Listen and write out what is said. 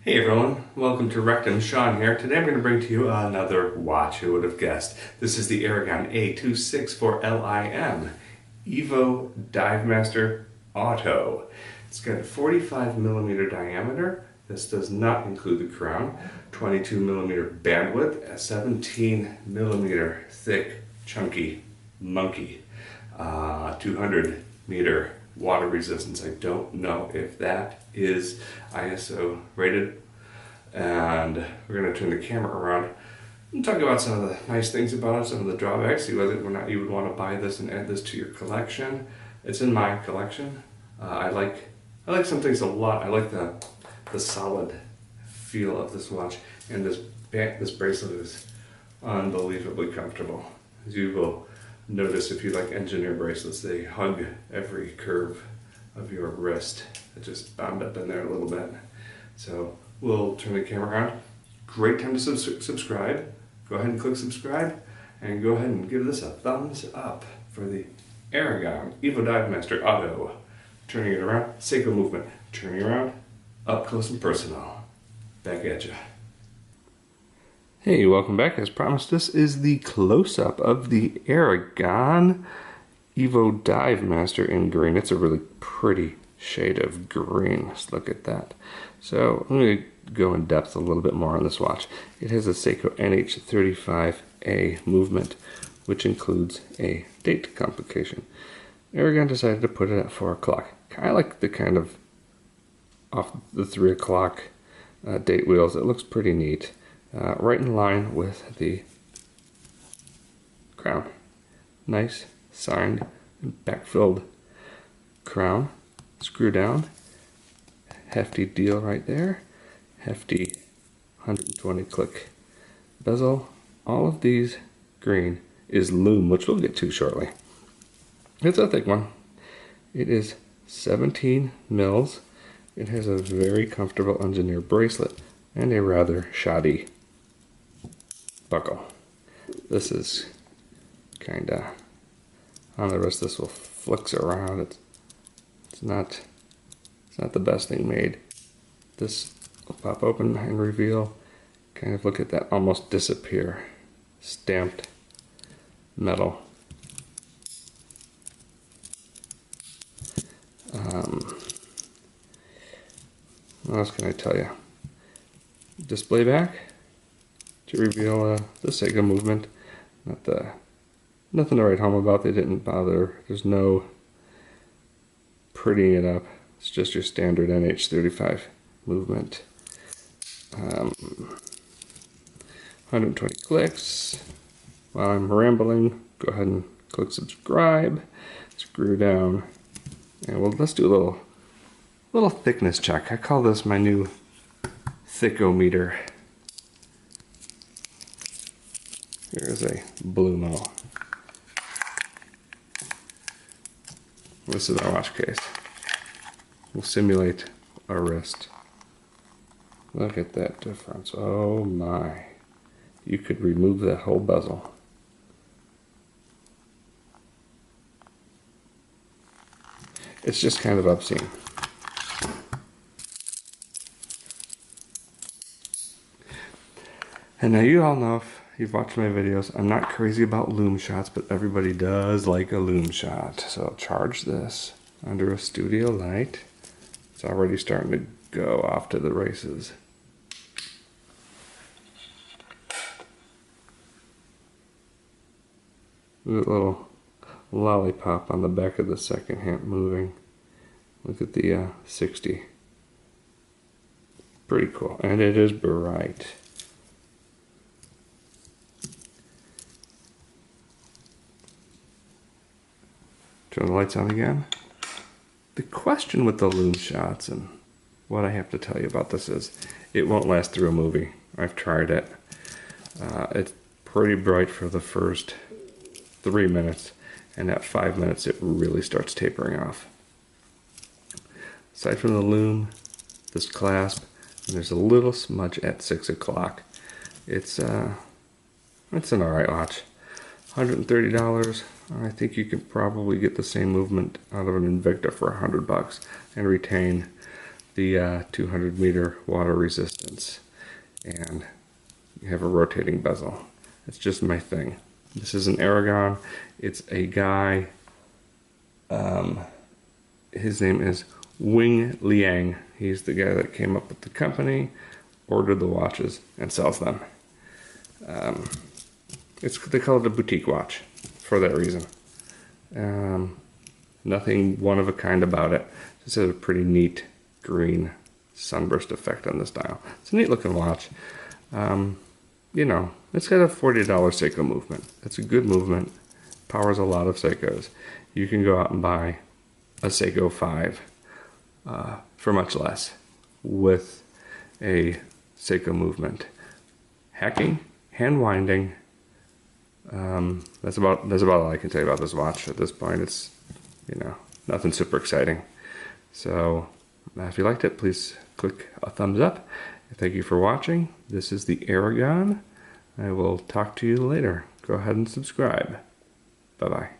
Hey everyone, welcome to Rectum. Sean here. Today I'm going to bring to you another watch. Who would have guessed? This is the Aragon A264LIM Evo Divemaster Auto. It's got a 45mm diameter. This does not include the crown. 22mm bandwidth, a 17mm thick, chunky monkey. 200-meter water resistance. I don't know if that is ISO rated. And we're going to turn the camera around and talk about some of the nice things about it, some of the drawbacks, see whether or not you would want to buy this and add this to your collection. It's in my collection. I like some things a lot. I like the solid feel of this watch, and this bracelet is unbelievably comfortable. As you will notice if you like engineer bracelets, they hug every curve of your wrist. It just bound up in there a little bit. So we'll turn the camera around. Great time to subscribe. Go ahead and click subscribe, and go ahead and give this a thumbs up for the Aragon Evo Divemaster Auto. Turning it around, Seiko movement. Turning around, up close and personal. Back at ya. Hey, welcome back. As promised, this is the close-up of the Aragon Evo Divemaster in green. It's a really pretty shade of green. Let's look at that. So I'm going to go in depth a little bit more on this watch. It has a Seiko NH35A movement, which includes a date complication. Aragon decided to put it at 4 o'clock. I like the kind of off the 3 o'clock date wheels. It looks pretty neat. Right in line with the crown. Nice, signed, backfilled crown. Screw down. Hefty deal right there. Hefty 120 click bezel. All of these green is lume, which we'll get to shortly. It's a thick one. It is 17 mils. It has a very comfortable engineered bracelet and a rather shoddy buckle. This is kinda on the wrist. This will flex around. It's not the best thing made. This will pop open and reveal. Kind of look at that almost disappear. Stamped metal. What else can I tell you? Display back to reveal the Seiko movement. Nothing to write home about. They didn't bother. There's no prettying it up. It's just your standard NH35 movement. 120 clicks. While I'm rambling, go ahead and click subscribe. Screw down, and let's do a little thickness check. I call this my new thickometer. Here's a Blumo. This is our watch case. We'll simulate a wrist. Look at that difference. Oh my. You could remove that whole bezel. It's just kind of obscene. And now you all know, if you've watched my videos, I'm not crazy about lume shots, but everybody does like a lume shot. So I'll charge this under a studio light. It's already starting to go off to the races. Look at the little lollipop on the back of the second hand moving. Look at the 60. Pretty cool. And it is bright. Turn the lights on again. The question with the lume shots, and what I have to tell you about this, is it won't last through a movie. I've tried it. It's pretty bright for the first 3 minutes, and at 5 minutes it really starts tapering off. Aside from the lume, this clasp, and there's a little smudge at 6 o'clock. It's an alright watch. $130. I think you can probably get the same movement out of an Invicta for $100 and retain the 200 meter water resistance, and you have a rotating bezel. It's just my thing. This is an Aragon. It's a guy, his name is Wing Liang. He's the guy that came up with the company, ordered the watches, and sells them. They call it a boutique watch for that reason. Nothing one of a kind about it. Just has a pretty neat green sunburst effect on this dial. It's a neat looking watch. You know, it's got a $40 Seiko movement. It's a good movement. Powers a lot of Seikos. You can go out and buy a Seiko 5 for much less with a Seiko movement. Hacking, hand winding. That's about all I can tell you about this watch at this point. It's, you know, nothing super exciting. So if you liked it, please click a thumbs up. Thank you for watching. This is the Aragon. I will talk to you later. Go ahead and subscribe. Bye-bye.